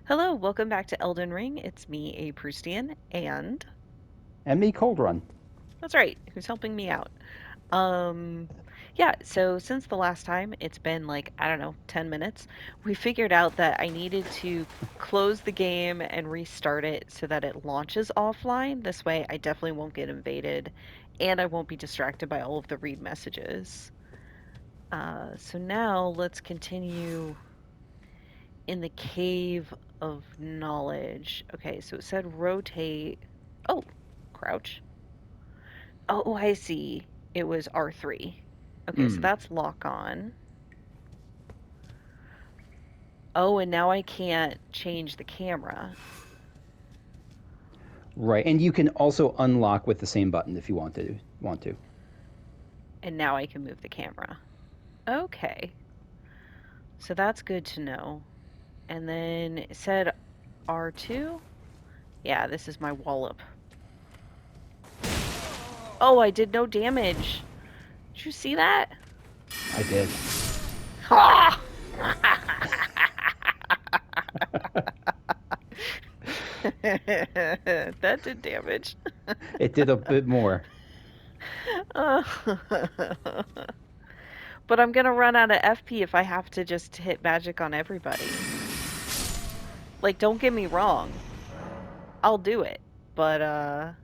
Hello, welcome back to Elden Ring. It's me, A. Proustian, and And me cold run. that's right, who's helping me out. Um, yeah, so since the last time, it's been like, I don't know, 10 minutes, we figured out that I needed to close the game and restart it so that it launches offline. This way, I definitely won't get invaded and I won't be distracted by all of the read messages. So now let's continue in the cave of knowledge. Okay, so it said rotate. Oh, crouch. Oh, I see. It was R3. Okay, so Mm, that's lock on. Oh, and now I can't change the camera. right, and you can also unlock with the same button if you want to. And now I can move the camera. Okay, so that's good to know. And then it said R2. Yeah, this is my wallop. Oh, I did no damage. Did you see that? I did. Ha! That did damage. It did a bit more. But I'm gonna run out of FP if I have to just hit magic on everybody. Like, don't get me wrong, I'll do it. But,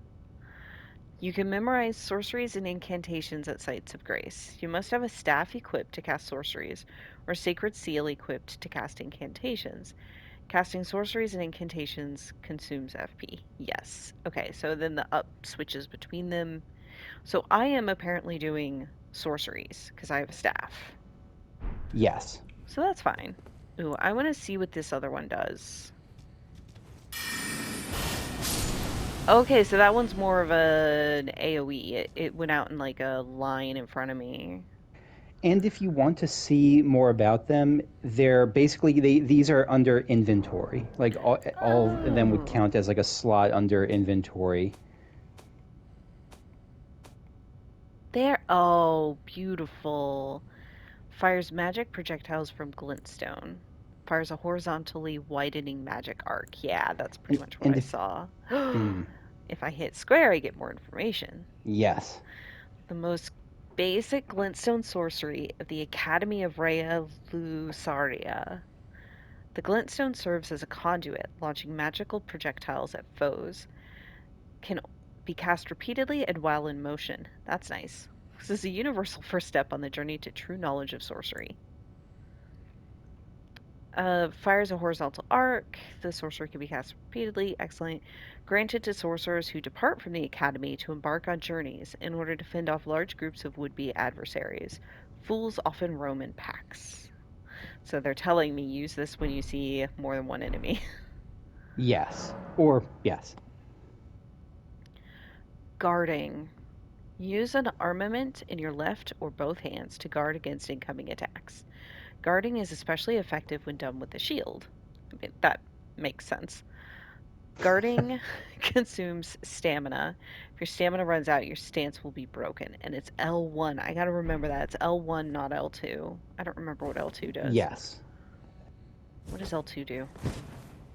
you can memorize sorceries and incantations at sites of grace. You must have a staff equipped to cast sorceries, or sacred seal equipped to cast incantations. Casting sorceries and incantations consumes FP. Yes. Okay, so then the up switches between them. So I am apparently doing sorceries because I have a staff. Yes. So that's fine. Ooh, I want to see what this other one does. Okay, so that one's more of an AoE. It went out in like a line in front of me. And if you want to see more about them, they're basically these are under inventory. Like all of them would Oh, count as like a slot under inventory. there. Oh, beautiful. Fires magic projectiles from glintstone. Fires a horizontally widening magic arc. Yeah, that's pretty And, much what and I if saw. mm, If I hit square, I get more information. yes. The most basic glintstone sorcery of the Academy of Rhea Lucaria. The glintstone serves as a conduit, launching magical projectiles at foes. Can be cast repeatedly and while in motion. That's nice. This is a universal first step on the journey to true knowledge of sorcery. Fires a horizontal arc. The sorcerer can be cast repeatedly. Excellent. Granted to sorcerers who depart from the academy to embark on journeys in order to fend off large groups of would be adversaries. Fools often roam in packs. So they're telling me use this when you see more than one enemy. Yes. Or yes. Guarding. Use an armament in your left or both hands to guard against incoming attacks. Guarding is especially effective when done with a shield. I mean, that makes sense. Guarding consumes stamina. If your stamina runs out, your stance will be broken. And it's L1. I gotta remember that. It's L1, not L2. I don't remember what L2 does. Yes. What does L2 do?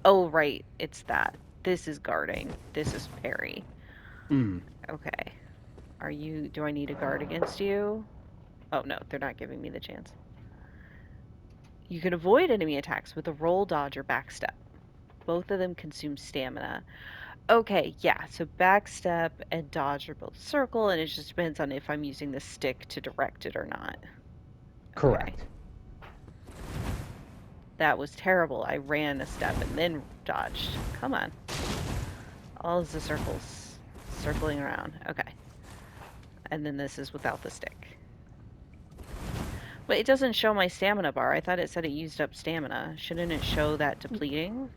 Oh, right. It's that. This is guarding. This is parry. Mm. Okay. Do I need a guard against you? Oh, no. They're not giving me the chance. You can avoid enemy attacks with a roll, dodge, or backstep. Both of them consume stamina. Okay, yeah, so backstep and dodge are both circle, and it just depends on if I'm using the stick to direct it or not. Okay, Correct. that was terrible. I ran a step and then dodged. Come on. All of the circles circling around. Okay, and then this is without the stick. But it doesn't show my stamina bar. I thought it said it used up stamina. Shouldn't it show that depleting?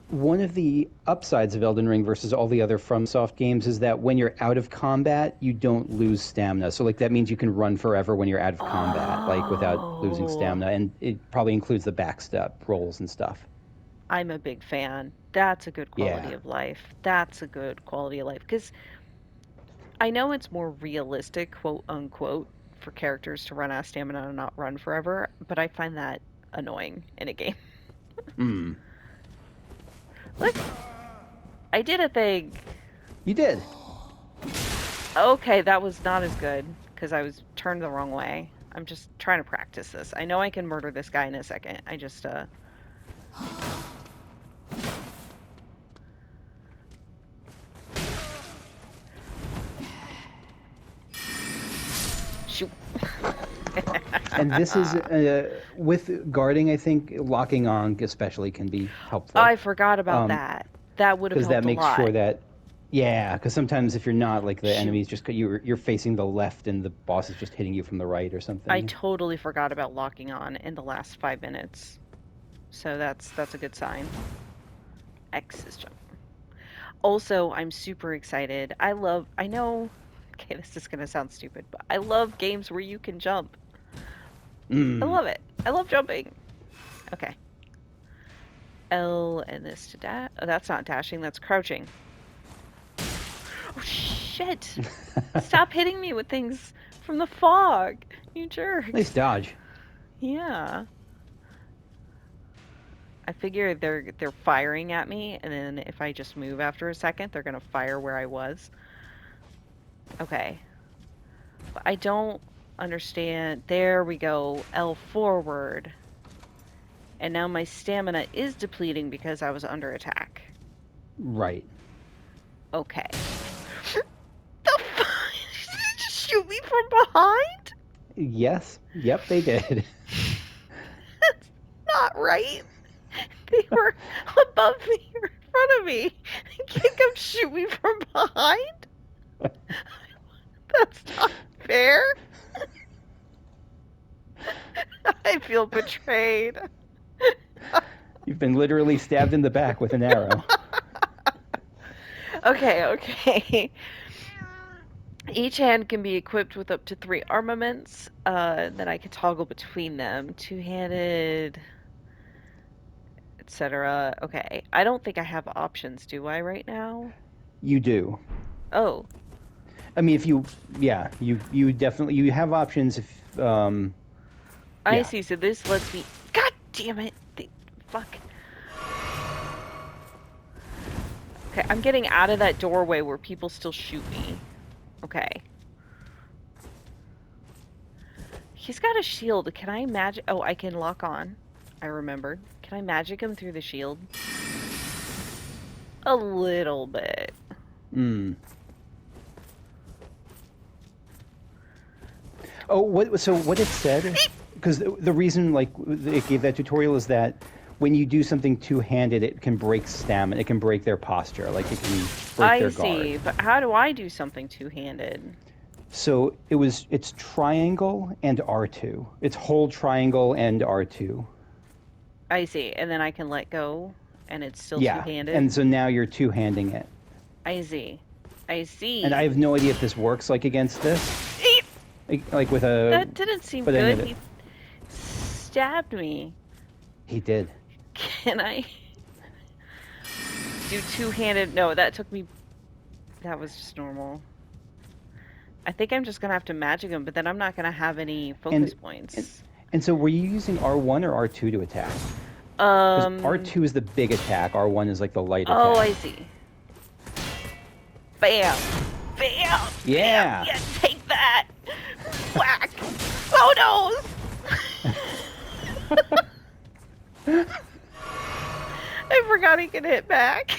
One of the upsides of Elden Ring versus all the other FromSoft games is that when you're out of combat, you don't lose stamina. So like that means you can run forever when you're out of combat, like without losing Oh, stamina, and it probably includes the backstep rolls and stuff. I'm a big fan. That's a good quality Yeah. of life. That's a good quality of life. Because I know it's more realistic, quote unquote, for characters to run out of stamina and not run forever, but I find that annoying in a game. Mm. Look, I did a thing. You did. Okay, that was not as good because I was turned the wrong way. I'm just trying to practice this. I know I can murder this guy in a second. I just shoot. And this is with guarding. I think locking on especially can be helpful. I forgot about that. That would have Because that helped a makes lot. sure that yeah, because sometimes if you're not like the Shoot. enemies just you're facing the left and the boss is just hitting you from the right or I something. totally forgot about locking on in the last 5 minutes. So that's a good sign. X is jump. Also, I'm super excited. I know, okay, this is gonna sound stupid, but I love games where you can jump. I Mm. love it. I love jumping. Okay. L and this to dash. Oh, that's not dashing, that's crouching. Oh, shit. Stop hitting me with things from the fog, you Nice jerks. dodge. Yeah. I figure they're firing at me, and then if I just move after a second, they're gonna fire where I was. Okay. But I don't understand. There we go. L forward. And now my stamina is depleting because I was under attack. Right. Okay. The fuck? Did they just shoot me from behind? Yes. Yep, they did. That's not right. They were above me or in front of me. They can't come shoot me from behind? That's not fair. I feel betrayed. You've been literally stabbed in the back with an arrow. Okay, okay. Each hand can be equipped with up to 3 armaments. Then I can toggle between them. Two-handed, etc. Okay. I don't think I have options, do I, right now? You do. Oh, I mean, if you, yeah, you definitely you have options. If I yeah, see. So this lets me. God damn it! Fuck. Okay, I'm getting out of that doorway where people still shoot me. Okay. He's got a shield. Can I magic? Oh, I can lock on. I remembered. Can I magic him through the shield? A little bit. mm. Oh, what? So what it said? Because the reason like it gave that tutorial is that when you do something two-handed, it can break stamina. It can break their posture. Like it can break I their guard. see, but how do I do something two-handed? So it's triangle and R2. It's hold triangle and R2. I see, and then I can let go, and it's still Yeah, and two-handed. so now you're two-handing it. I see. I And I see. have no idea if this works like against this, Eep! like with a That didn't seem with any good. of it. He stabbed me. He did. Can I do two-handed? No, that took me. That was just normal. I think I'm just gonna have to magic him, but then I'm not gonna have any focus And and, points. and so were you using R1 or R2 to attack? Because Um. R2 is the big attack, R1 is like the light Oh, attack. I see. Bam! Bam! Bam! Yeah. Yeah, take that! Whack! Oh no! I forgot he could hit back.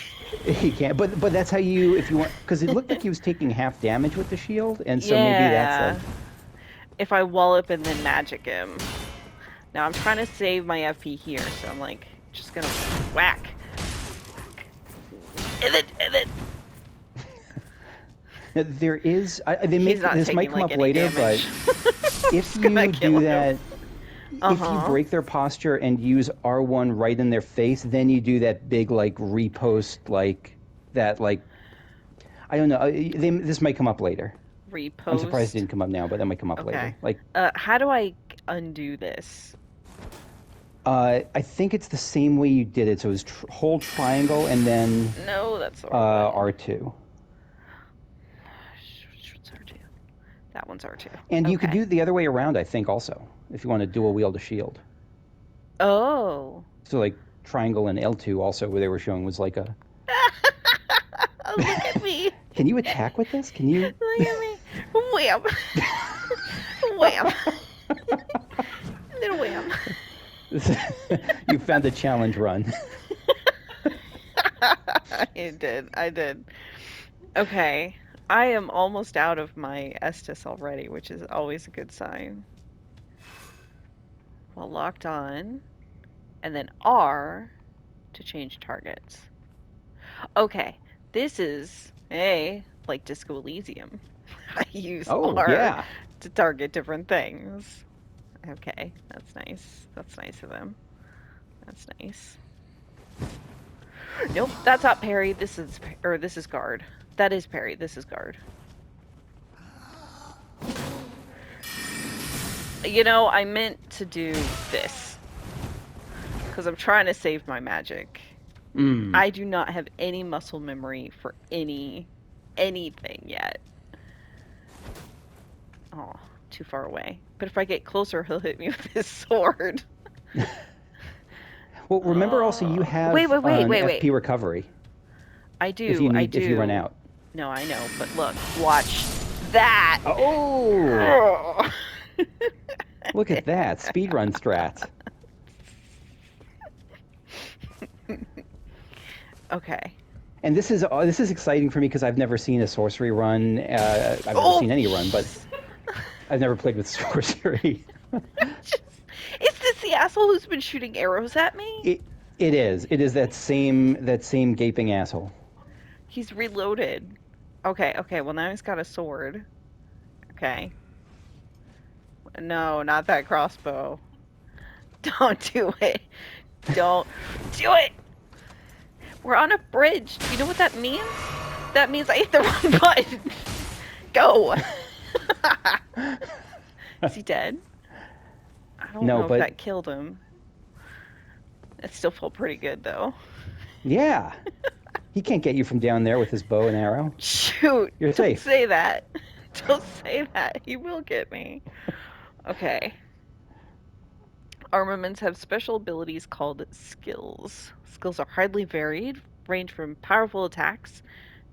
He can't, but that's how you if you want because it looked like he was taking half damage with the shield, and so maybe that's like Yeah. If I wallop and then magic him. Now I'm trying to save my FP here, so I'm like just gonna whack. And then there is they he's make not this might taking come like up any later, but damage. if Just gonna you do kill him. that, if you Uh-huh. break their posture and use R1 right in their face, then you do that big like repost like that like I don't know. This might come up later. I'm surprised it Repost. didn't come up now, but that might come up Okay. later. Like How do I undo this? I think it's the same way you did it. So it was hold triangle and then No, that's the wrong one. R2. What's R2? That one's R2. And you could do Okay. it the other way around, I think, also, if you want to dual wield a shield. Oh. So like triangle in L2 also where they were showing was like a. Look at me. Can you attack with this? Can you? Look at me. Wham. Wham. Little wham. You found the challenge run. I did. Okay. I am almost out of my Estus already, which is always a good sign. Well, locked on, and then R to change targets. Okay, this is, hey, like Disco Elysium. I use Oh R yeah. to target different things. Okay, that's nice. That's nice of them. That's nice. Nope, that's not parry. This is guard. That is parry. This is guard. You know, I meant to do this because I'm trying to save my magic. I do not have any muscle memory for anything yet. Oh, too far away. But if I get closer, he'll hit me with his sword. Well, remember also you have wait. FP recovery. I do. If you run out. No, I know. But look, watch that. Oh! Look at that speedrun strat. Okay. And this is exciting for me because I've never seen a sorcery run. I've never seen any run, but I've never played with sorcery. Is this the asshole who's been shooting arrows at me? It is. It is that same gaping asshole. He's reloaded. Okay. Well, now he's got a sword. Okay. No, not that crossbow. Don't do it. Don't do it. We're on a bridge. Do you know what that means? That means I hit the wrong button. Go. Is he dead? I don't know if that killed him. It still felt pretty good, though. Yeah. He can't get you from down there with his bow and arrow. Shoot. You're safe. Don't say that. Don't say that. He will get me. Okay. Armaments have special abilities called skills. Skills are highly varied, range from powerful attacks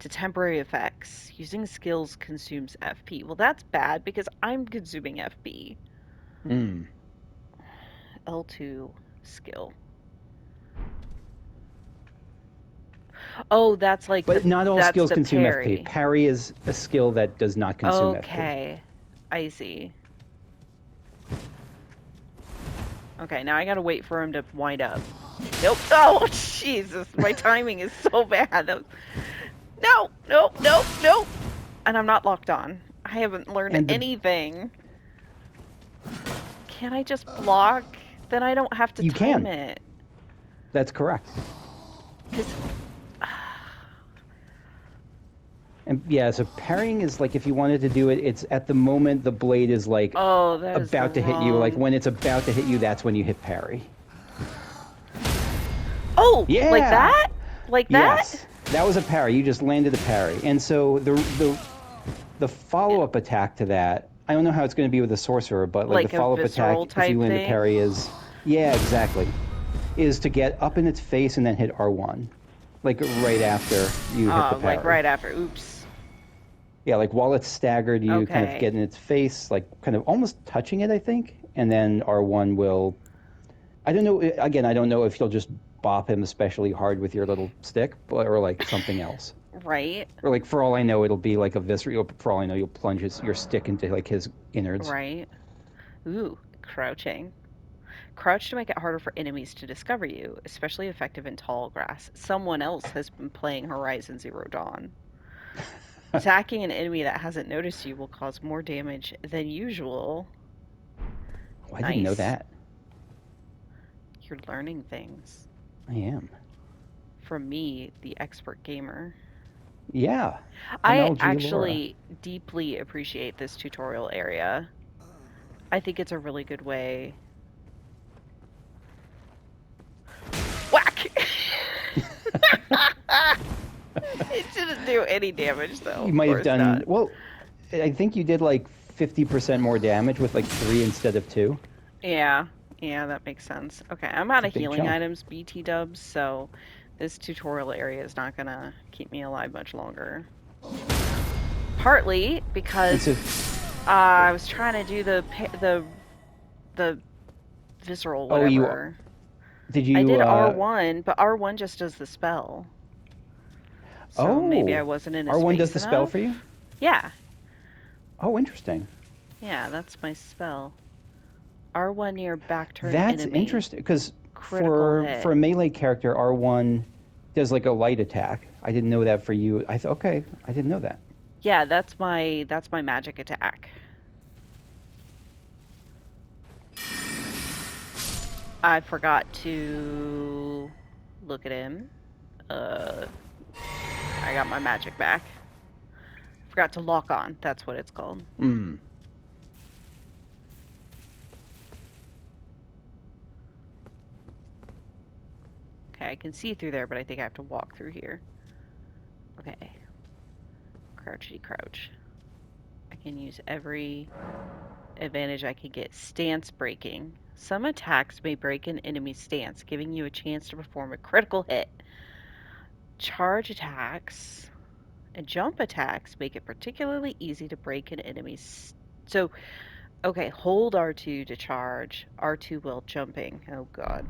to temporary effects. Using skills consumes FP. Well, that's bad because I'm consuming FP. L2 skill. Oh, that's like But not all skills consume parry. FP. Parry is a skill that does not consume FP. Okay. I see. Okay, now I gotta wait for him to wind up. Nope. Oh, Jesus. My timing is so bad. No. And I'm not locked on. I haven't learned anything. Can't I just block? Then I don't have to time it. That's correct. And yeah, so parrying is like if you wanted to do it, it's at the moment the blade is like about to hit you. Like when it's about to hit you, that's when you hit parry. Oh, yeah. Like that? Like that? Yes, that was a parry. You just landed a parry. And so the follow-up attack to that, I don't know how it's going to be with the sorcerer, but like the follow-up attack if you land a parry is, yeah, exactly, is to get up in its face and then hit R1. Like right after you hit the parry. Like right after, oops. Yeah, like while it's staggered, you kind of get in its face, like kind of almost touching it, I think. And then R1 will, I don't know, again, I don't know if you'll just bop him especially hard with your little stick, or like something else. Right. Or like, for all I know, it'll be like a visceral, for all I know, you'll plunge your stick into like his innards. Right. Ooh, crouching. Crouch to make it harder for enemies to discover you, especially effective in tall grass. Someone else has been playing Horizon Zero Dawn. Attacking an enemy that hasn't noticed you will cause more damage than usual. Oh, I didn't know that. You're learning things. I am. From me, the expert gamer. Yeah. I actually deeply appreciate this tutorial area. I think it's a really good way. Whack! It didn't do any damage, though. You might have done, well, I think you did like 50% more damage with like 3 instead of 2. Yeah. Yeah, that makes sense. Okay, I'm out It's a of big healing chunk. items, BT dubs, so this tutorial area is not gonna keep me alive much longer. Partly And because so, I was trying to do the visceral oh, you whatever. did I you? did R1, but R1 just does the spell. So maybe I Oh, wasn't in a R1 does space the spell for enough? you? Yeah, Oh, interesting. yeah, that's my spell. R1 near back turn That's enemy. interesting because Critical for hit. a melee character, R1 does like a light attack. I didn't know that for you. I thought, okay, I didn't know that. Yeah, that's my magic attack. I forgot to look at him. Uh, I got my magic back. Forgot to lock on. That's what it's called. Hmm. Okay, I can see through there, but I think I have to walk through here. Okay. Crouchity crouch. I can use every advantage I can get. Stance breaking. Some attacks may break an enemy's stance, giving you a chance to perform a critical hit. Charge attacks and jump attacks make it particularly easy to break an enemy's. So, okay, hold R2 to charge. R2 while jumping. Oh god.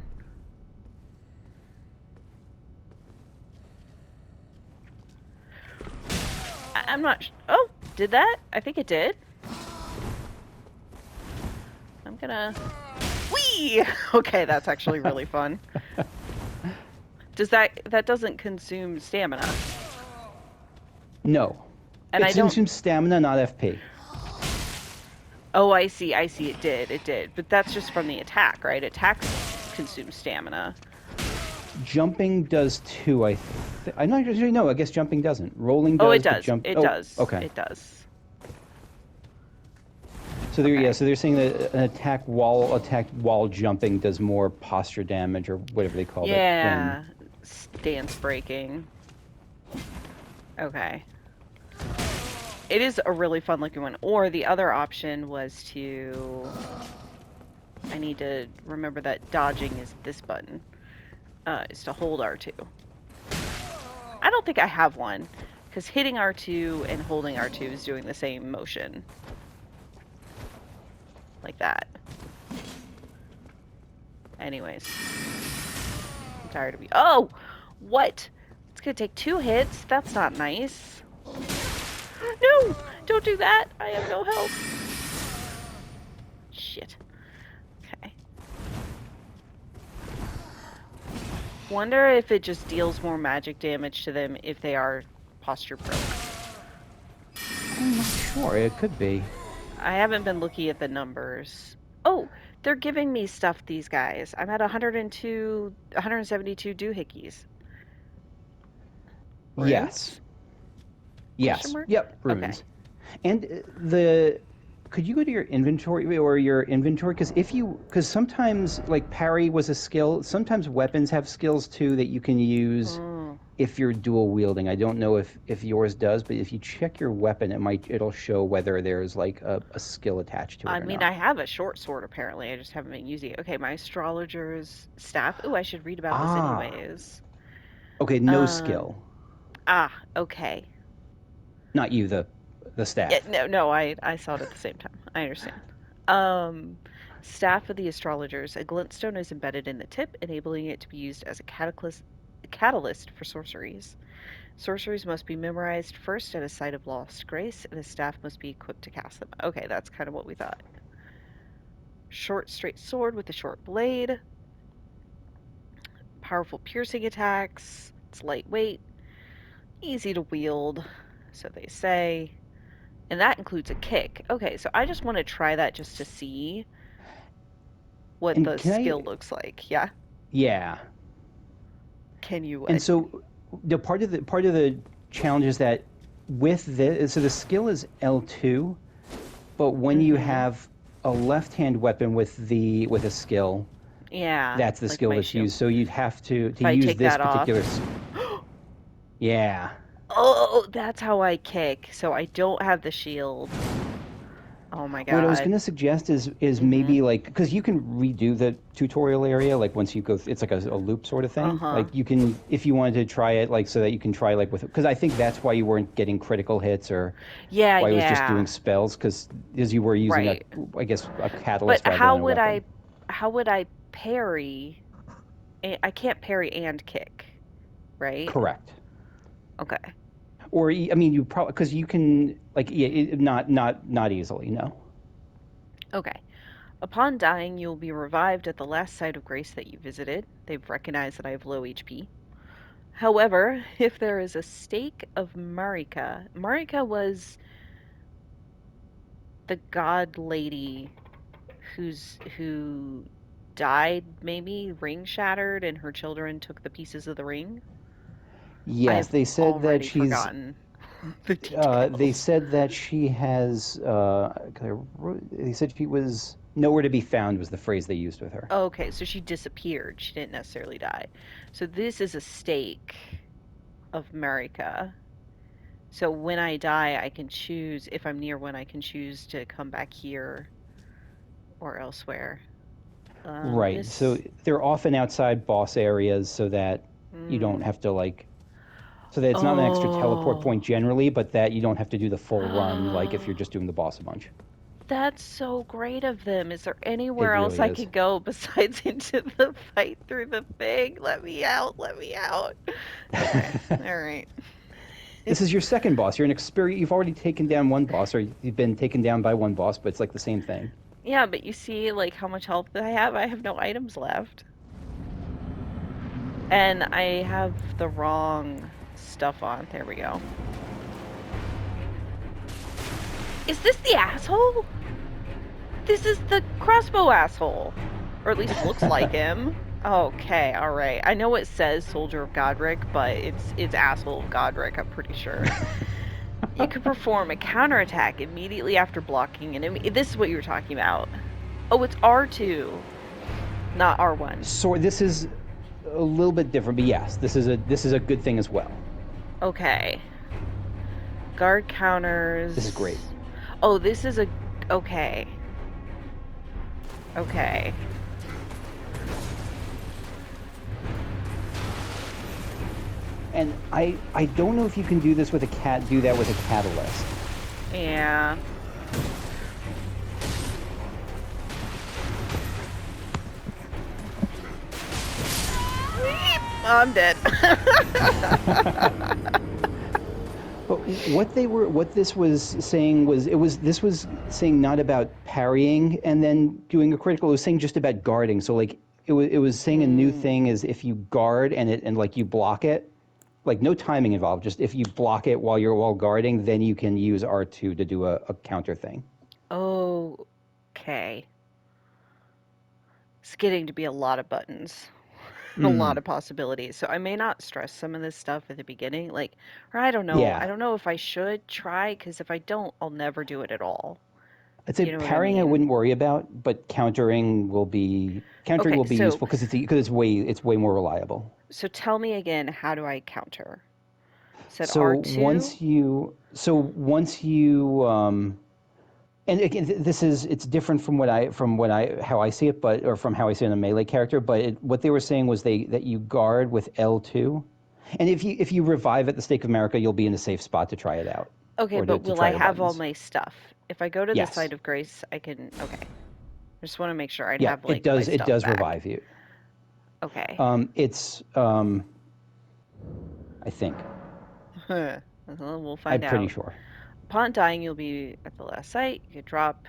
I'm not. Oh, did that? I think it did. I'm gonna. Whee! Okay, that's actually really fun. Does that doesn't consume stamina? No, And it I don't. consumes stamina, not FP. Oh, I see. I see. It did. It did. But that's just from the attack, right? Attacks consume stamina. Jumping does too. I'm not sure. No, I guess jumping doesn't. Rolling Oh, it does, but does. jump. It Oh, does. okay. It does. So Okay. they're saying that an attack while jumping does more posture damage or whatever they called it than. Yeah. Stance breaking. Okay. It is a really fun looking one. Or the other option was to. I need to remember that dodging is this button. Is to hold R2. I don't think I have one, because hitting R2 and holding R2 is doing the same motion. Like that. Anyways. I'm tired of you. Oh! What? It's gonna take 2 hits? That's not nice. No! Don't do that! I have no health. Shit. Okay. Wonder if it just deals more magic damage to them if they are posture broke. I'm not sure. It could be. I haven't been looking at the numbers. Oh, they're giving me stuff, these guys. I'm at 102, 172 doohickeys. Yes. Runes? Question Yes. mark? Yep. Okay. Runes. And the could you go to your inventory or your inventory? Because sometimes like parry was a skill. Sometimes weapons have skills too that you can use Oh. if you're dual wielding. I don't know if yours does, but if you check your weapon, it'll show whether there's like a skill attached to I it or mean, not. I have a short sword apparently. I just haven't been using it. Okay, my astrologer's staff. Ooh, I should read about this Ah. anyways. Okay. No Um. skill. Okay. Not you. The Yeah, staff. no, I saw it at the same time. I understand. Um, Staff of the Astrologers. A glintstone is embedded in the tip, enabling it to be used as a catalyst for sorceries. Sorceries must be memorized first at a site of lost grace, and a staff must be equipped to cast them. Okay, that's kind of what we thought. Short, straight sword with a short blade. Powerful piercing attacks. It's lightweight. Easy to wield, so they say. And that includes a kick. Okay, so I just want to try that just to see what And the can I? skill looks like. Yeah? Yeah. Can you And what? so the part of the challenge is that with this, so the skill is L2, but when you Mm-hmm. have a left-hand weapon with a skill, Yeah, that's the like skill my that's shield. used. So you'd have to If I use take this that particular. off. Yeah. Oh, that's how I kick. So I don't have the shield. Oh my What I was God. going to suggest is Mm-hmm. maybe like because you can redo the tutorial area like once you go it's like a loop sort of thing. Uh-huh. Like you can if you wanted to try it like so that you can try like with because I think that's why you weren't getting critical hits or Yeah, why it was just doing yeah. spells because as you were using a Right. I guess a But catalyst rather than a weapon. how would I parry? I can't parry and kick, right? Correct. Okay. Or I mean you probably because you can like yeah not easily no. Okay. Upon dying, you will be revived at the last site of grace that you visited. They've recognized that I have low HP. However, if there is a stake of Marika, Marika was the god lady who died, maybe ring shattered, and her children took the pieces of the ring. Yes, I've they said that already she's forgotten the they details. said that she has. They said she was nowhere to be found. Was the phrase they used with her. Okay, so she disappeared. She didn't necessarily die. So this is a stake of Marika. So when I die, I can choose, if I'm near one, I can choose to come back here or elsewhere. Right. So This, they're often outside boss areas, so that you don't mm, have to like. So that it's not an extra teleport oh, point generally, but that you don't have to do the full run like if you're just doing the boss a bunch. that's so great of them. Is there It anywhere else really I is. could go besides into the fight through the thing? Let me out, let me out. Okay, all right. This is your second boss. You're an experience. You've already taken down one boss, or you've been taken down by one boss, but it's like the same thing. Yeah, but you see, like, how much health I have? I have no items left. And I have the wrong stuff on. There we go. Is this the asshole? This is the crossbow asshole. Or at least looks like him. Okay, alright. I know it says Soldier of Godrick, but it's asshole of Godrick, I'm pretty sure. You can perform a counterattack immediately after blocking an enemy. This is what you were talking about. Oh, it's R2, not R1. So this is a little bit different, but yes, this is a good thing as well. Okay. Guard This is great. counters. Oh, this is a. Okay. Okay. And I don't know if you can do this with a cat. Do that with a catalyst. Yeah. I'm dead. But what this was saying was, this was saying not about parrying and then doing a critical. It was saying just about guarding. So like, it was saying a new Mm. thing is if you guard and like you block it, like no timing involved. Just if you block it while guarding, then you can use R2 to do a counter thing. Oh, okay. It's getting to be a lot of buttons, a lot Mm, of possibilities. So I may not stress some of this stuff at the beginning, like, or I don't know. I yeah. don't know if I should try, because if I don't, I'll never do it at all. I'd say You know what I parrying I mean? wouldn't worry about, but countering Okay, will be useful because it's way more reliable. so tell me again, how do I counter? Said So R2? once you and again this is it's different from what I how I see it, but or from how I see it in a melee character. But what they were saying was that you guard with L2, and if you revive at the Stake of America, you'll be in a safe spot to try it out Okay, or but to will try I the have all buttons. my stuff? If I go to the Yes, site of grace, I can. Okay. I just want to make sure I'd yeah, have, it like, my does. It stuff does back. revive you. Okay. It's I think Well, we'll I'm find pretty out. sure. Upon dying, you'll be at the last site. You can drop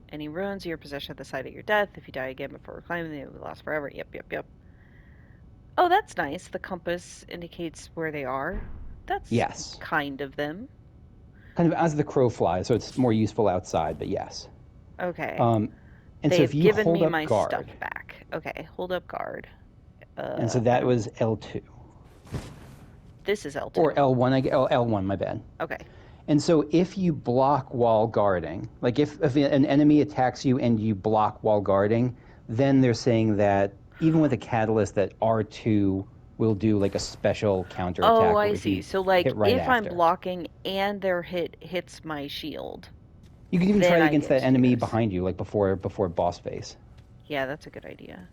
any runes of your possession at the site of your death. If you die again before reclaiming them, they will be lost forever. Yep, yep, yep. Oh, that's nice. The compass indicates where they are. That's Yes, kind of them. kind of as the crow flies, so it's more useful outside. But yes, Okay. um, and They so if have you given hold me up my stuff guard, back. Okay, hold up guard. and so I that don't. was L2 This is or L2. L1. L1, my bad. Okay. And so if you block while guarding, like if an enemy attacks you and you block while guarding, then they're saying that even with a catalyst that R2 will do like a special counter Oh, attack I where if see. you So, like, hit right if I'm after. blocking and their hit hits my shield. You can even try Then it I against get that to do enemy this. behind you, like before boss phase. Yeah, that's a good idea.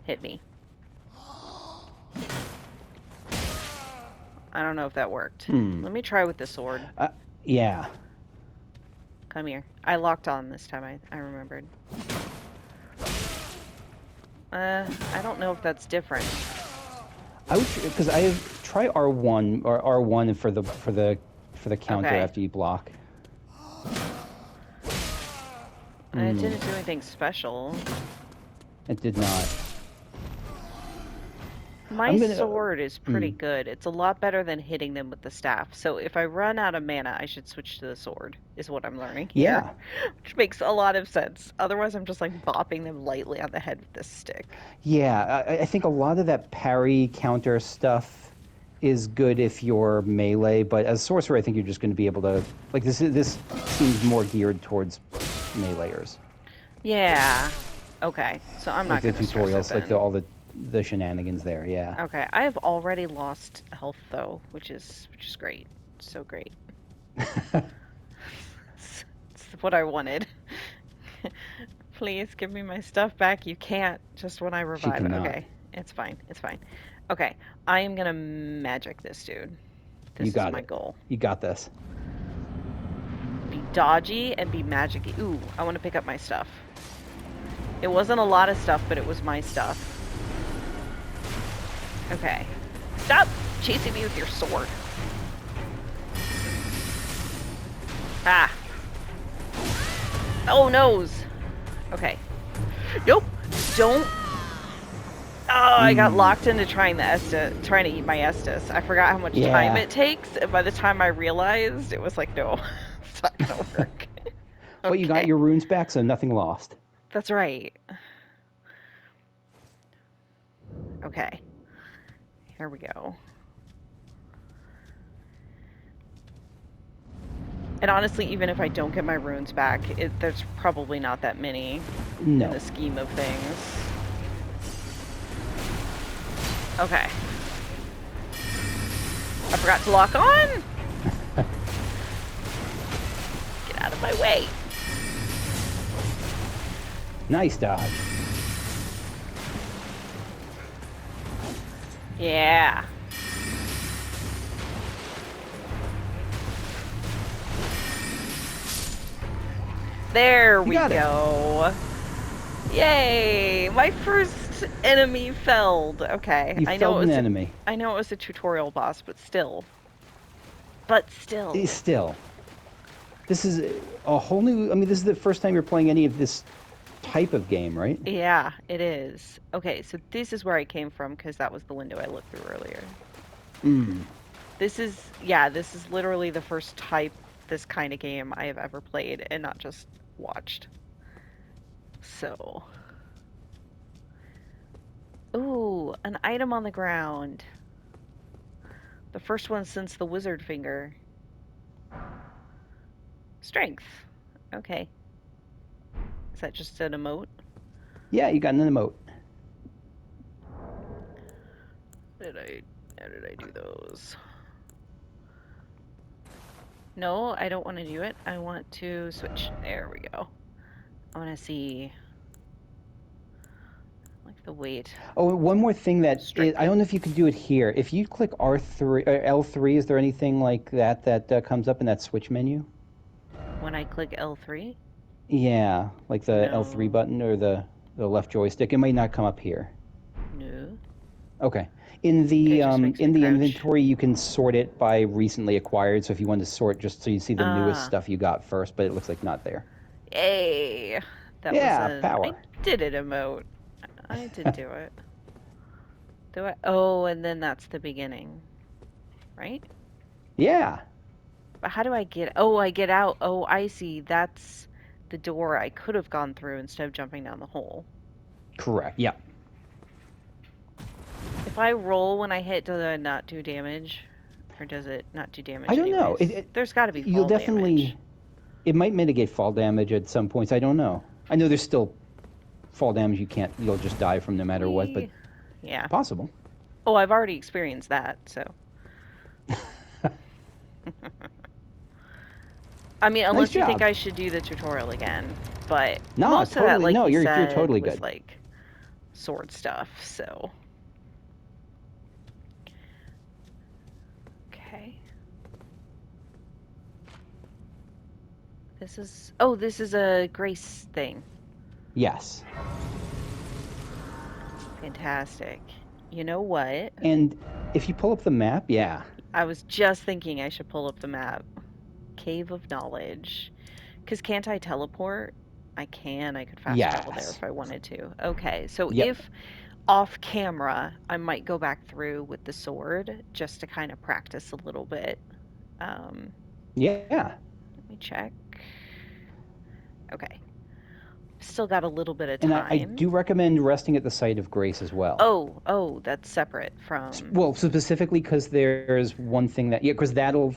Hit me. I don't know if that worked. Hmm. Let me try with the sword. Yeah. Come here. I locked on this time, I remembered. I don't know if that's different. I would, because I have try R1 or R1 for the counter Okay. after you block. It didn't do anything special. It did not. My I'm gonna. sword is pretty good. It's a lot better than hitting them with the staff. So if I run out of mana, I should switch to the sword, is what I'm learning here. Yeah. Which makes a lot of sense. Otherwise, I'm just like bopping them lightly on the head with this stick. Yeah. I think a lot of that parry counter stuff is good if you're melee, but as sorcerer, I think you're just going to be able to like this seems more geared towards meleeers. Yeah. Okay. So I'm Like not the going to stress it tutorials, like then. all the shenanigans there. Yeah. Okay. I have already lost health though, which is great. So great. It's what I wanted. Please give me my stuff back. You can't just when I She revive. cannot. Okay. It's fine. It's fine. Okay. I am going to magic this dude. You This is got my it. goal. You got this. Be dodgy and be magicy. Ooh, I want to pick up my stuff. It wasn't a lot of stuff, but it was my stuff. Okay. Stop chasing me with your sword. Ah. Oh, nose. Okay. Nope. Don't. Oh, I got locked into trying to eat my Estus. I forgot how much time Yeah. it takes, and by the time I realized, it was like, no, it's not gonna work. But you got Okay. your runes back, so nothing lost. That's right. Okay. Here we go. And honestly, even if I don't get my runes back, there's probably not that many in No. the scheme of things. Okay. I forgot to lock on! Get out of my way. Nice dodge. Yeah. There we go. Yay! My first enemy felled. Okay. You felled an enemy. I know it was a tutorial boss, but still. But still. Still. This is a whole new. I mean, this is the first time you're playing any of this type of game, right? Yeah, it is. Okay, so this is where I came from because that was the window I looked through earlier. This is literally the first type, this kind of game I have ever played and not just watched. So. Ooh, an item on the ground. The first one since the wizard finger. Strength. Okay. Is that just an emote? Yeah, you got an emote. How did I do those? No, I don't want to do it. I want to switch. There we go. I want to see like the weight. Oh, one more thing I don't know if you can do it here. If you click R3 or L3, is there anything like that comes up in that switch menu? When I click L3? Yeah, like the L3 No. button or the left joystick. It might not come up here. No. Okay. In It the just makes me crouch. inventory, you can sort it by recently acquired. So if you want to sort, just so you see the newest stuff you got first, but it looks like not there. Yay! That was Yeah, I power. did it emote. I did do it. Do I? Oh, and then that's the beginning. Right? Yeah. But how do I get? Oh, I get out. Oh, I see. That's the door I could have gone through instead of jumping down the hole. Correct. Yeah. If I roll when I hit, does it not do damage? Or does it not do I damage don't know. anyways? There's got to be You'll fall damage. definitely. It might mitigate fall damage at some points. I don't know. I know there's still fall damage you'll just die from no matter what, but Yeah. possible. Oh, I've already experienced that, so. I mean, Nice unless you think job. I should do the tutorial again, but No, most of that, totally. like No, you you're said, totally was good. like sword stuff, so. Okay. This is a grace thing. Yes. Fantastic. You know what? And if you pull up the map, yeah. I was just thinking I should pull up the map. Cave of Knowledge. Because can't I teleport? I can. I could fast travel there Yes. if I wanted to. Okay, so Yep. if off camera, I might go back through with the sword just to kind of practice a little bit. Um, Yeah. Let me check. Okay, still got a little bit of And I time. do recommend resting at the site of grace as well. Oh, that's separate from. Well, specifically because there's one thing that because it'll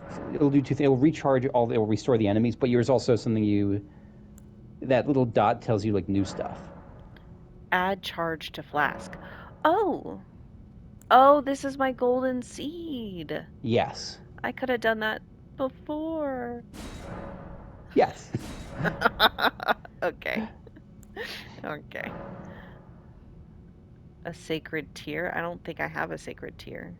do two things. It'll restore the enemies, but there's also something that little dot tells you like new stuff. Add charge to flask. Oh, oh, this is my golden seed. Yes. I could have done that before. Yes. Okay, okay. A sacred tier? I don't think I have a sacred tier.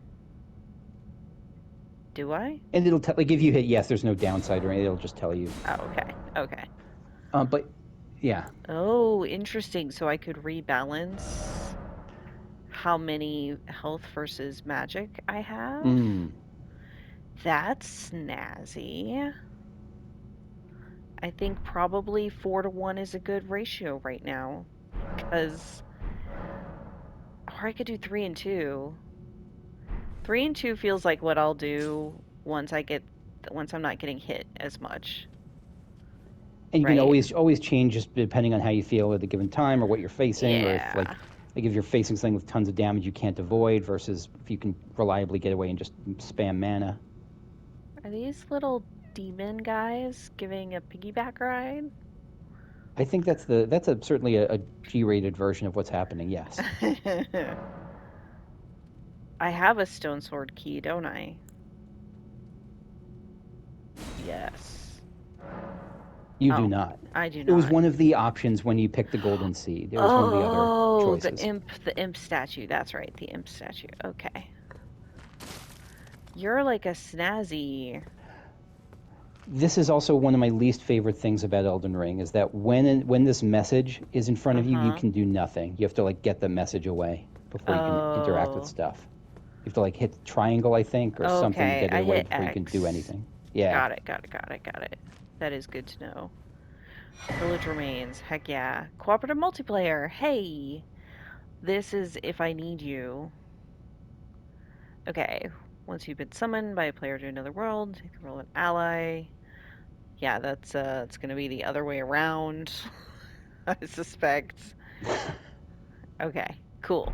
Do I? And it'll like if you hit yes, there's no downside or anything. It'll just tell you. Oh, okay, okay. But yeah. Oh, interesting. So I could rebalance how many health versus magic I have? Mm. That's snazzy. I think probably 4 to 1 is a good ratio right now. Because, or I could do 3 and 2. 3 and 2 feels like what I'll do once I'm not getting hit as much, And you can right? always change just depending on how you feel at a given time or what you're facing, or if Yeah. if you're facing something with tons of damage you can't avoid versus if you can reliably get away and just spam mana. Are these little demon guys giving a piggyback ride? I think that's certainly a G-rated version of what's happening. Yes. I have a stone sword key, don't I? Yes. You do Oh, not. I do It was not. one of the options when you picked the golden seed. It was one of the other Oh, choices. the imp statue. That's right, the imp statue. Okay. You're like a snazzy. This is also one of my least favorite things about Elden Ring is that when this message is in front of you, you Uh-huh. can do nothing. You have to like get the message away before you can interact with Oh. stuff. You have to like hit triangle, I think, or something to Okay, get it I away hit before you can do X. anything. Yeah. Got it, got it, got it, got it. That is good to know. Village remains. Heck yeah. Cooperative multiplayer. Hey. This is if I need you. Okay. Once you've been summoned by a player to another world, you can roll an ally. Yeah, that's it's gonna be the other way around, I suspect. Okay, cool.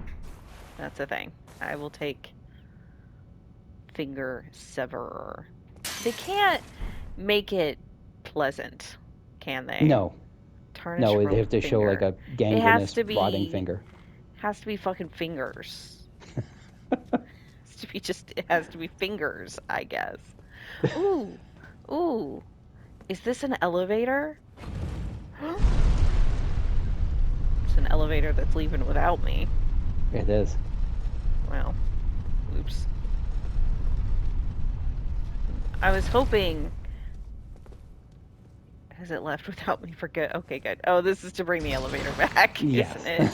That's a thing. I will take finger severer. They can't make it pleasant, can they? No. Tarnish No, they rope have to show like finger. a It gangrenous, rotting finger. has to be fucking fingers. Has to be it has to be fingers, I guess. Ooh, ooh. Is this an elevator? It's an elevator that's leaving without me. It is. Well, oops. I was hoping. Has it left without me for good? Okay, good. Oh, this is to bring the elevator back, isn't Yes. it?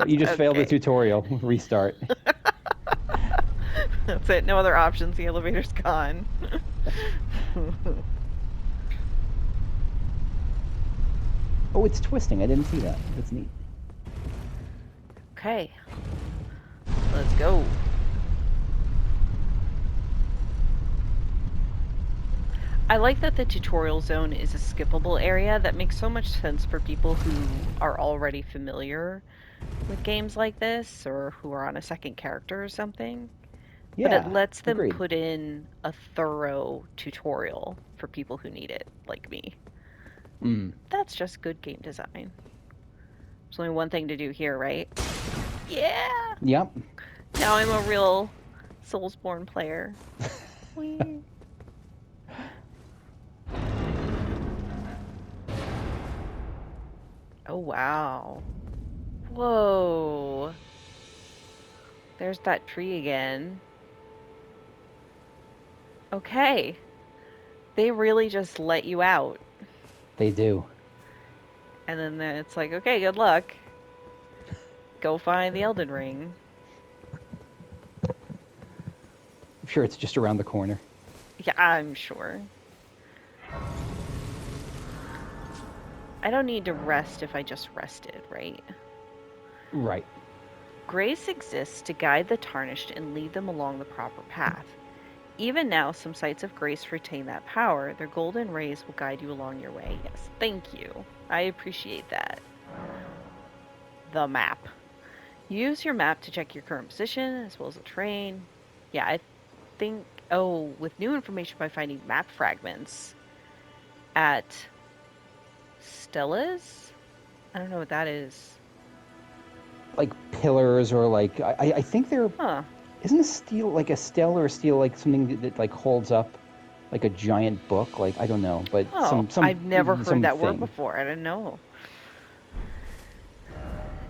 You just failed the Okay. tutorial. Restart. That's it. No other options. The elevator's gone. Oh, it's twisting. I didn't see that. That's neat. Okay. Let's go. I like that the tutorial zone is a skippable area. That makes so much sense for people who are already familiar with games like this or who are on a second character or something. But it Yeah, lets them agreed. put in a thorough tutorial for people who need it, like me. Mm. That's just good game design. There's only one thing to do here, right? Yeah! Yep. Now I'm a real Soulsborne player. Whee! Oh, wow. Whoa. There's that tree again. Okay. They really just let you out. They do. And then it's like, okay, good luck. Go find the Elden Ring. I'm sure it's just around the corner. Yeah, I'm sure. I don't need to rest if I just rested, right? Right. Grace exists to guide the tarnished and lead them along the proper path. Even now, some sites of grace retain that power. Their golden rays will guide you along your way. Yes, thank you. I appreciate that. The map. Use your map to check your current position as well as the terrain. Yeah, I think. Oh, with new information by finding map fragments at Stella's? I don't know what that is. Like pillars or like I think they're Huh. isn't a steel like a stele or a steel like something that like holds up like a giant book, like I don't know, but Oh, I've never heard that word something. before. I didn't know.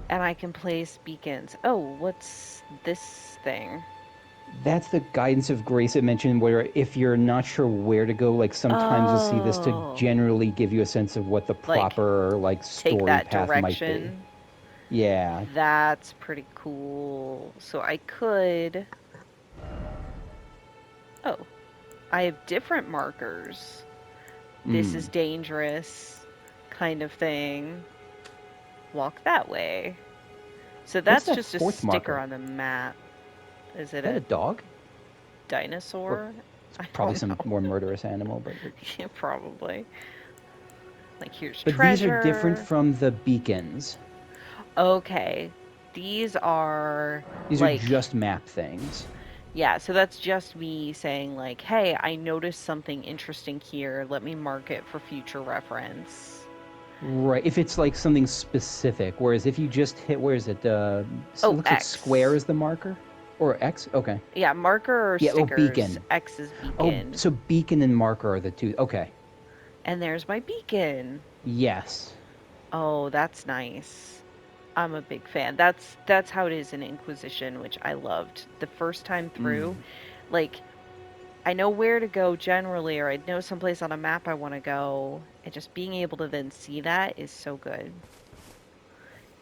And I can place beacons. Oh, what's this thing? That's the guidance of grace it mentioned, where if you're not sure where to go, like sometimes you'll see this to Oh, generally give you a sense of what the like proper like take story that path might be. direction. Yeah. That's pretty cool. So I could. Oh, I have different markers. This is Mm. dangerous, kind of thing. Walk that way. So What's that's that just a fourth sticker marker? on the map. Is Is it that a a dog? Or dinosaur? it's I probably don't some know. more murderous animal, but Yeah, probably. Like, here's these are different treasure. from the beacons. Okay. These are These are like, just map things. yeah, so that's just me saying, like, hey, I noticed something interesting here. Let me mark it for future reference. Right. If it's like something specific, whereas if you just hit, where is it? It Oh, looks like square X. is the marker, or X. Okay. Yeah, marker or Yeah. Oh, stickers. beacon. X is Oh, beacon. so beacon and marker are the two. Okay. And there's my beacon. Yes. Oh, that's nice. I'm a big fan. That's how it is in Inquisition, which I loved. The first time through, Mm. like I know where to go generally, or I know someplace on a map I want to go, and just being able to then see that is so good.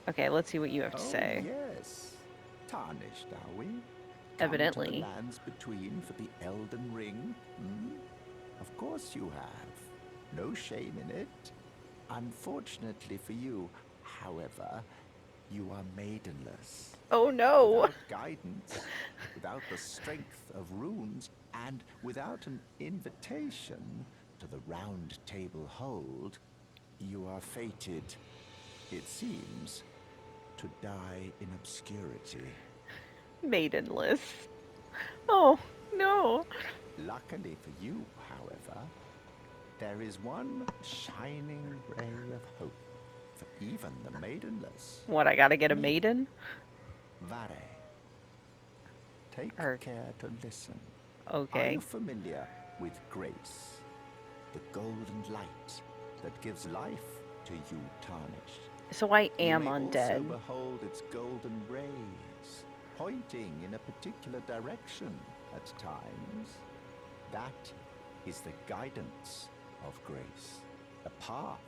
Okay, let's see what you have to Oh, say. yes. Tarnished, are we? Come to the Evidently. lands between for the Elden Ring? Hmm? Of course you have. No shame in it. Unfortunately for you, however, you are maidenless. Oh no! Without guidance, without the strength of runes, and without an invitation to the Round Table Hold, you are fated, it seems, to die in obscurity. Maidenless. Oh no! Luckily for you, however, there is one shining ray of hope for even the maidenless. What, I gotta get a Me, maiden? Vare. Take Or, care to listen. Are you okay. familiar with grace? The golden light that gives life to you tarnished. So I You am may also undead. behold its golden rays, pointing in a particular direction at times. That is the guidance of grace, a path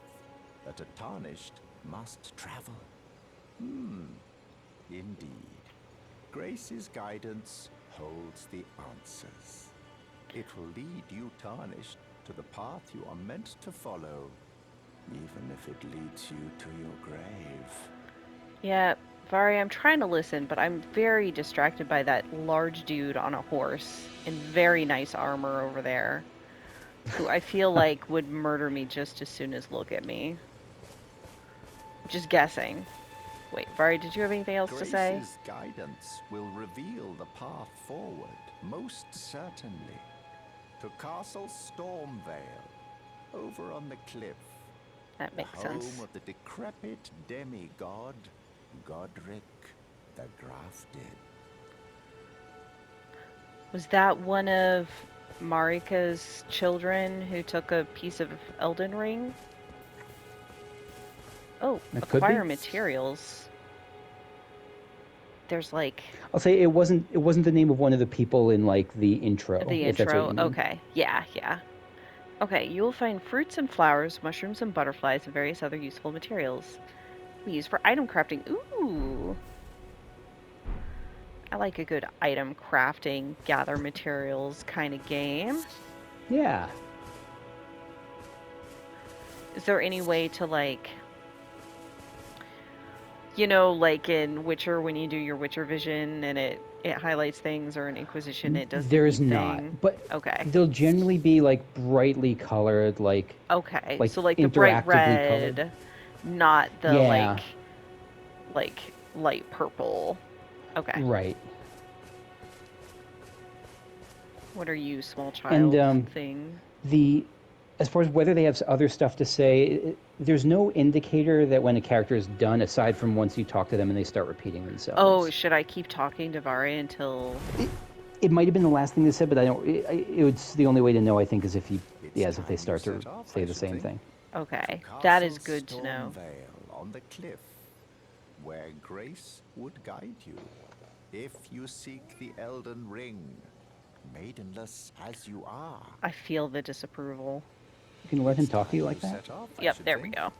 that a tarnished must travel. Indeed. Grace's guidance holds the answers. It will lead you tarnished to the path you are meant to follow, even if it leads you to your grave. Yeah, Vari, I'm trying to listen, but I'm very distracted by that large dude on a horse in very nice armor over there, who I feel like would murder me just as soon as look at me. Just guessing. Wait, Vari, did you have anything else to say? Grace's guidance will reveal the path forward, most certainly, to Castle Stormvale, over on the cliff, That the makes home sense. of the decrepit demigod, Godrick the Grafted. Was that one of Marika's children who took a piece of Elden Ring? Oh, That could acquire be. materials. There's like I'll say it wasn't the name of one of the people in like the intro, the if that's what intro. you mean. Okay. Yeah, yeah. Okay, you will find fruits and flowers, mushrooms and butterflies, and various other useful materials. We use for item crafting. Ooh. I like a good item crafting, gather materials kind of game. Yeah. Is there any way to like, you know, like in Witcher when you do your Witcher vision and it highlights things, or in Inquisition it does the There's beep not, thing? but Okay. they'll generally be like brightly colored, Okay. like So like the bright interactively colored. red, not the Yeah, like light purple. Okay. right. What are you, small And child thing? the as far as whether they have other stuff to say, there's no indicator that when a character is done, aside from once you talk to them and they start repeating Oh, themselves. should I keep talking to Vari until It, it might have been the last thing they said, but I don't. It's the only way to know. I think is if It's if they time you start to set off, say I the should same think. thing. Okay. To That is Castle good to know. Stormvale on the cliff, where grace would guide you, if you seek the Elden Ring, maidenless as you are. I feel the disapproval. You can let him It's talk to you time like you that. set off, I Yep, should there we think. go.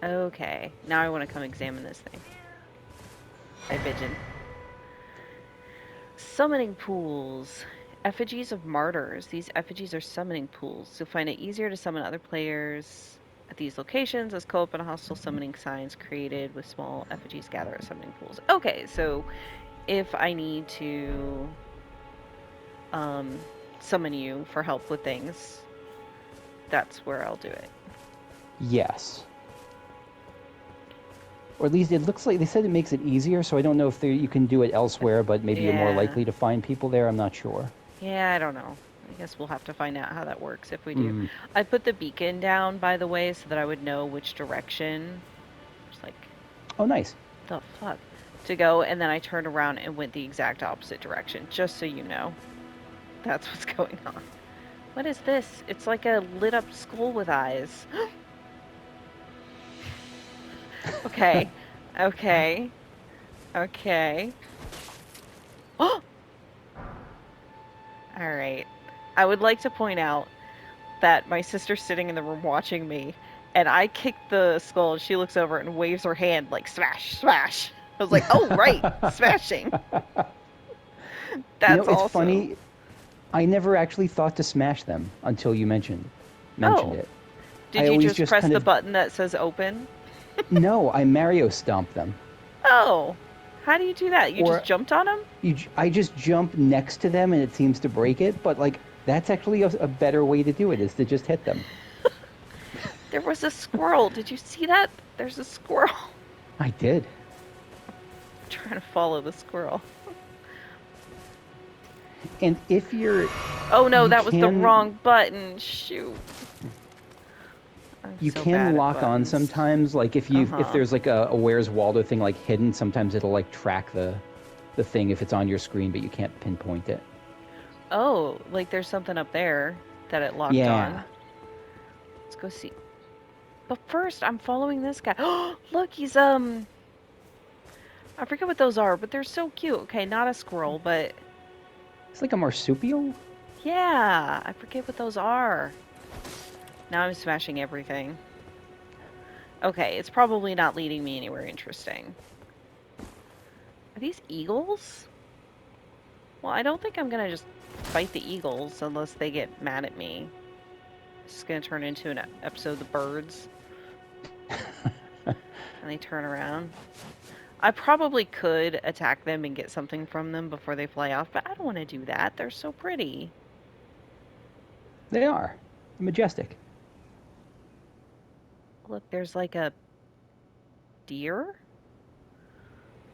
Okay, now I want to come examine this thing. Hi, Pigeon. Summoning pools. Effigies of martyrs. These effigies are summoning pools. You'll find it easier to summon other players at these locations as co-op and hostile summoning signs created with small effigies gather at summoning pools. Okay, so if I need to um, summon you for help with things, that's where I'll do it. Yes. Or at least it looks like they said it makes it easier, so I don't know if you can do it elsewhere, but maybe you're more Yeah. likely to find people there. I'm not sure. Yeah, I don't know. I guess we'll have to find out how that works if we do. Mm. I put the beacon down, by the way, so that I would know which direction. Just like, Oh, nice. the fuck? To go, and then I turned around and went the exact opposite direction, just so you know. That's what's going on. What is this? It's like a lit up skull with eyes. Okay. Okay. Okay. Oh! Alright. I would like to point out that my sister's sitting in the room watching me, and I kick the skull, and she looks over and waves her hand like smash, smash. I was like, oh, right, smashing. That's It's awesome. funny. I never actually thought to smash them until you mentioned Oh, it. did I you always just just press kind the of button that says open? no, I Mario stomped them. Oh, how do you do that? You just Or jumped on him? I just jump next to them and it seems to break it, but like that's actually a better way to do it is to just hit them. There was a squirrel. Did you see that? There's a squirrel. I did. I'm trying to follow the squirrel. And if Oh no, you that was the can wrong button. Shoot. I'm you so bad can at lock on buttons. sometimes. Like if Uh-huh. there's like a Where's Waldo thing like hidden, sometimes it'll like track the thing if it's on your screen, but you can't pinpoint it. Oh, like there's something up there that it locked Yeah. on. Let's go see. But first, I'm following this guy. Oh, look, he's I forget what those are, but they're so cute. Okay, not a squirrel, but It's like a marsupial. yeah, I forget what those are. Now I'm smashing everything. Okay, it's probably not leading me anywhere interesting. Are these eagles? Well, I don't think I'm gonna just fight the eagles unless they get mad at me. This is gonna turn into an episode of the birds. And they turn around. I probably could attack them and get something from them before they fly off, but I don't want to do that. They're so pretty. They are majestic. Look, there's like a deer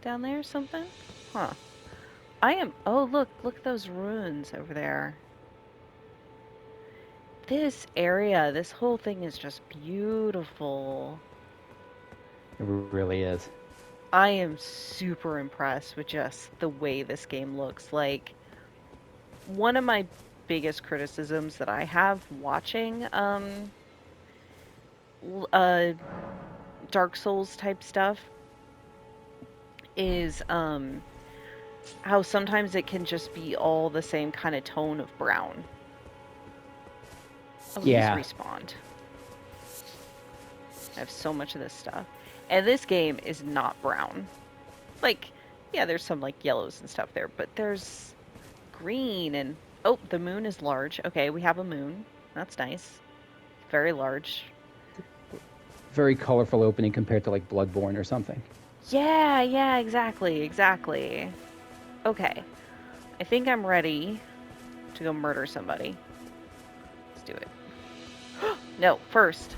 down there or something? Huh. Oh, look at those ruins over there. This area, this whole thing is just beautiful. It really is. I am super impressed with just the way this game looks. Like, one of my biggest criticisms that I have watching uh Dark Souls type stuff is how sometimes it can just be all the same kind of tone of brown. Oh, he's Yeah. respawned. I have so much of this stuff. And this game is not brown. Like, yeah, there's some like yellows and stuff there, but there's green and oh, the moon is large. Okay, we have a moon. That's nice. Very large. Very colorful opening compared to like Bloodborne or something. Yeah, exactly, exactly. Okay. I think I'm ready to go murder somebody. Let's do it. No, first.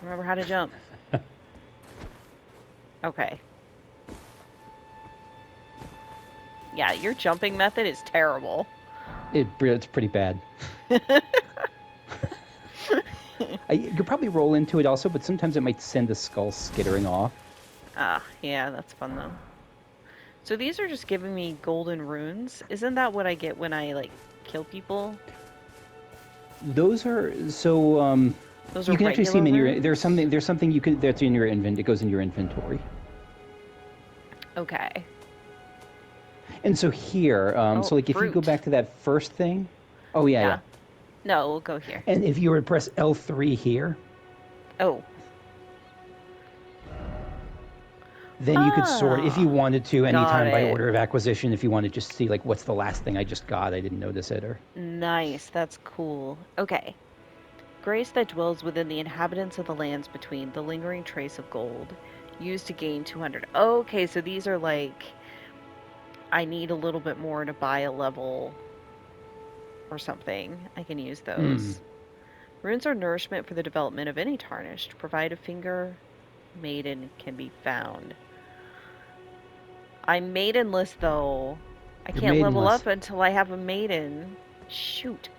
Remember how to jump. Okay. Yeah, your jumping method is terrible. It's pretty bad. You could probably roll into it also, but sometimes it might send the skull skittering off. Ah, yeah, that's fun though. So these are just giving me golden runes. Isn't that what I get when I like kill people? Those are so. Those You are can actually see them in your. runes? There's something you can that's in your It goes in your inventory. Okay. And so here, so like if you go fruit. back to that first thing, oh yeah. No, we'll go here. And if you were to press L3 here, Oh. then you could sort if you wanted to anytime by it. order of acquisition. If you want to just see like what's the last thing I just got, I didn't notice it or. Nice, that's cool. Okay. Grace that dwells within the inhabitants of the lands between, the lingering trace of gold, used to gain 200. Okay, so these are like, I need a little bit more to buy a level or something. I can use those. Runes are nourishment for the development of any tarnished. Provide a finger, maiden can be found. I'm maidenless though. I can't level up until I have a maiden. Shoot.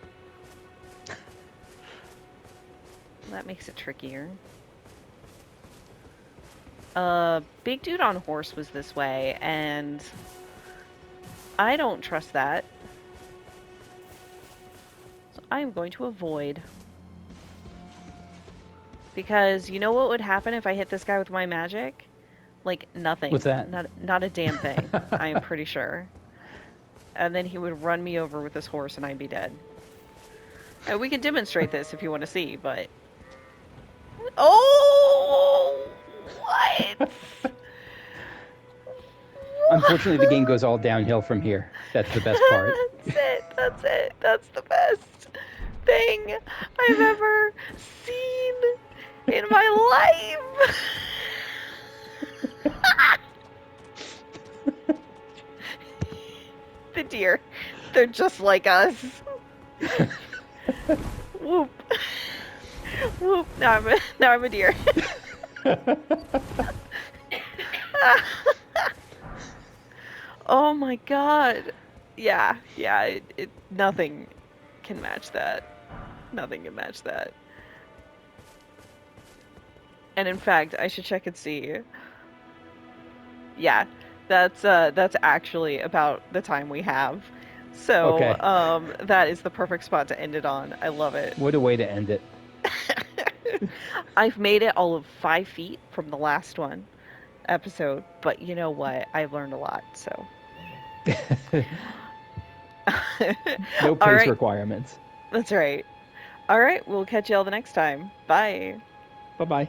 That makes it trickier. Big dude on horse was this way, and I don't trust that. So I am going to avoid. Because you know what would happen if I hit this guy with my magic? Like, nothing. What's that? Not a damn thing, I am pretty sure. And then he would run me over with his horse and I'd be dead. And we can demonstrate this if you want to see, but... Oh! What? Unfortunately, the game goes all downhill from here. That's the best part. That's it. That's the best thing I've ever seen in my life. The deer. They're just like us. Whoop. Whoop. Now I'm a deer. Oh my god. Yeah, nothing can match that. Nothing can match that. And in fact, I should check and see. Yeah, that's actually about the time we have. So, okay. That is the perfect spot to end it on. I love it. What a way to end it. I've made it all of 5 feet from the last one episode, but you know what? I've learned a lot, so. No pace requirements. That's right. All right, we'll catch you all the next time. Bye. Bye-bye.